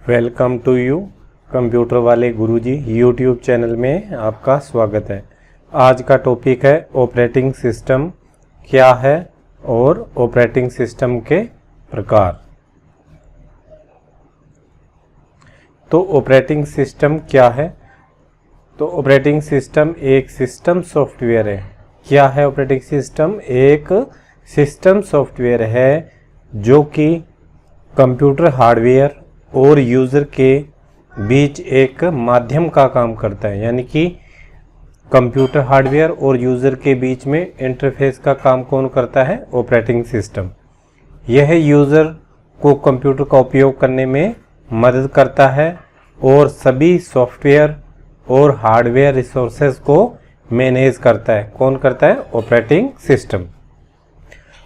Welcome to you computer वाले गुरुजी YouTube channel में आपका स्वागत है। आज का टॉपिक है ऑपरेटिंग सिस्टम क्या है और ऑपरेटिंग सिस्टम के प्रकार। तो ऑपरेटिंग सिस्टम क्या है? तो ऑपरेटिंग सिस्टम एक सिस्टम सॉफ्टवेयर है। क्या है ऑपरेटिंग सिस्टम? एक सिस्टम सॉफ्टवेयर है जो कि कंप्यूटर हार्डवेयर और यूज़र के बीच एक माध्यम का काम करता है, यानी कि कंप्यूटर हार्डवेयर और यूज़र के बीच में इंटरफेस का काम कौन करता है? Operating system. यह यूज़र को कंप्यूटर का उपयोग करने में मदद करता है और सभी सॉफ्टवेयर और हार्डवेयर रिसोर्सेज को मैनेज करता है। कौन करता है? Operating system.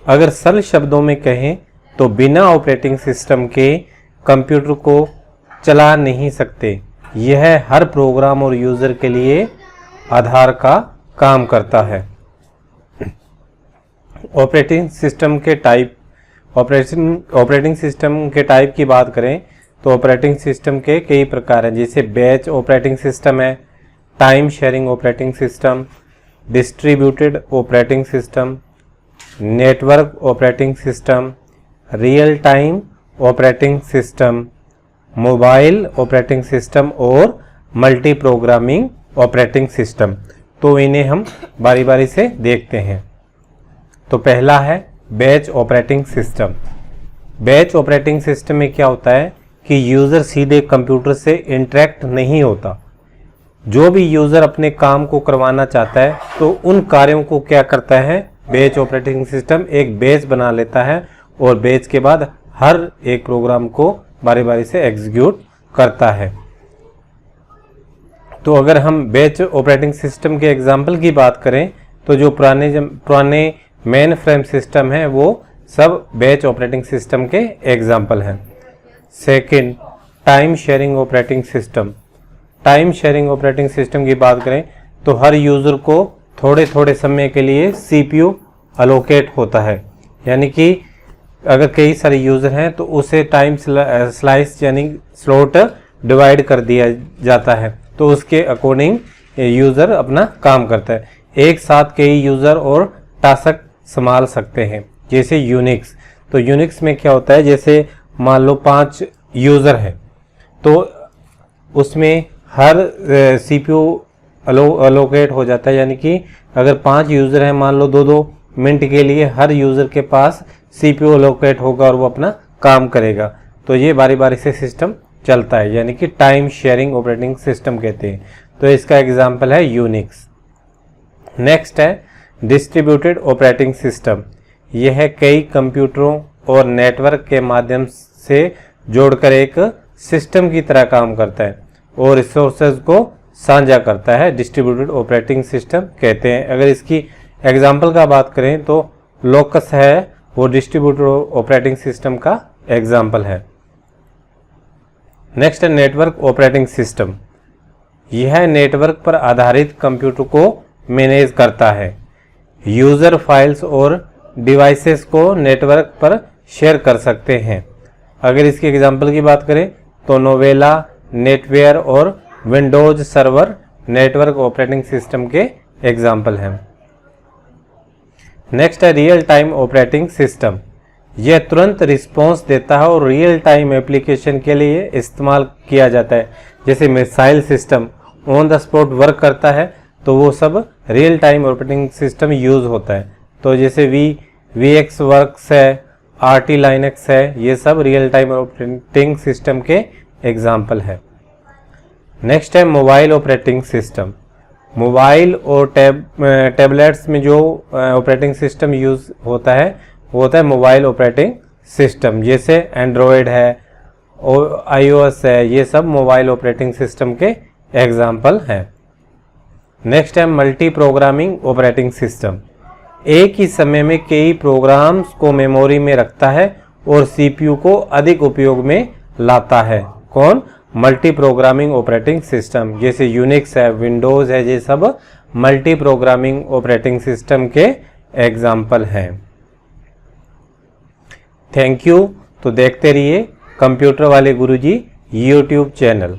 अगर सरल शब्दों में कहें तो बिना ऑपरेटिंग सिस्टम के कंप्यूटर को चला नहीं सकते। यह हर प्रोग्राम और यूज़र के लिए आधार का काम करता है। ऑपरेटिंग सिस्टम के टाइप ऑपरेटिंग सिस्टम के टाइप की बात करें तो ऑपरेटिंग सिस्टम के कई प्रकार हैं, जैसे बैच ऑपरेटिंग सिस्टम है, time sharing operating system, distributed operating system, network operating system, real time operating system, mobile operating system और मल्टी प्रोग्रामिंग ऑपरेटिंग सिस्टम। तो इन्हें हम बारी बारी से देखते हैं। तो पहला है batch operating system. Batch operating system में क्या होता है कि यूज़र सीधे कंप्यूटर से इंटरेक्ट नहीं होता। जो भी यूज़र अपने काम को करवाना चाहता है तो उन कार्यों को क्या करता है? बैच ऑपरेटिंग सिस्टम एक बैच बना लेता है और बैच के बाद हर एक प्रोग्राम को बारी बारी से एग्जीक्यूट करता है। तो अगर हम बैच ऑपरेटिंग सिस्टम के एग्जाम्पल की बात करें तो जो पुराने मेन फ्रेम सिस्टम है वो सब बैच ऑपरेटिंग सिस्टम के एग्जाम्पल हैं। Second, time sharing operating system. Time sharing operating system की बात करें तो हर यूज़र को थोड़े थोड़े समय के लिए CPU अलोकेट होता है, यानी कि अगर कई सारे यूज़र हैं तो उसे टाइम स्लाइस यानी स्लॉट डिवाइड कर दिया जाता है, तो उसके अकॉर्डिंग यूज़र अपना काम करता है। एक साथ कई यूज़र और टास्क संभाल सकते हैं, जैसे यूनिक्स। तो यूनिक्स में क्या होता है, जैसे मान लो 5 यूज़र हैं तो उसमें हर CPU अलोकेट हो जाता है, यानी कि अगर 5 यूज़र हैं, मान लो 2-2 मिनट के लिए हर यूज़र के पास CPU अलोकेट होगा और वो अपना काम करेगा। तो ये बारी बारी से सिस्टम चलता है, यानी कि टाइम शेयरिंग ऑपरेटिंग सिस्टम कहते हैं। तो इसका एग्जांपल है यूनिक्स। नेक्स्ट है डिस्ट्रीब्यूटेड ऑपरेटिंग सिस्टम। यह कई कंप्यूटरों और नेटवर्क के माध्यम से जोड़कर एक सिस्टम की तरह काम करता है और रिसोर्सेज को साझा करता है। डिस्ट्रीब्यूटेड ऑपरेटिंग सिस्टम कहते हैं। अगर इसकी एग्जाम्पल का बात करें तो लोकस है, वो डिस्ट्रीब्यूटेड ऑपरेटिंग सिस्टम का एग्जाम्पल है। नेक्स्ट है नेटवर्क ऑपरेटिंग सिस्टम। यह नेटवर्क पर आधारित कंप्यूटर को मैनेज करता है। यूज़र फाइल्स और डिवाइसेस को नेटवर्क पर शेयर कर सकते हैं। अगर इसके एग्जाम्पल की बात करें तो नोवेला, नेटवेयर और Windows server network operating system के एग्जाम्पल हैं। नेक्स्ट है रियल टाइम ऑपरेटिंग सिस्टम। यह तुरंत रिस्पॉन्स देता है और रियल टाइम एप्लीकेशन के लिए इस्तेमाल किया जाता है। जैसे missile system on the spot work करता है तो वो सब real time operating system use होता है। तो जैसे VX वर्क्स है, RT लाइनक्स है, ये सब रियल टाइम ऑपरेटिंग सिस्टम के एग्जाम्पल है। नेक्स्ट है मोबाइल ऑपरेटिंग सिस्टम। मोबाइल और टैबलेट्स में जो ऑपरेटिंग सिस्टम यूज़ होता है वो होता है मोबाइल ऑपरेटिंग सिस्टम, जैसे एंड्रॉयड है और iOS है, ये सब मोबाइल ऑपरेटिंग सिस्टम के एग्जाम्पल हैं। नेक्स्ट है मल्टी प्रोग्रामिंग ऑपरेटिंग सिस्टम। एक ही समय में कई प्रोग्राम्स को मेमोरी में रखता है और CPU को अधिक उपयोग में लाता है। कौन? मल्टी प्रोग्रामिंग ऑपरेटिंग सिस्टम, जैसे यूनिक्स है, विंडोज़ है, ये सब मल्टी प्रोग्रामिंग ऑपरेटिंग सिस्टम के एग्जाम्पल हैं। Thank you. तो देखते रहिए कंप्यूटर वाले गुरुजी यूट्यूब चैनल।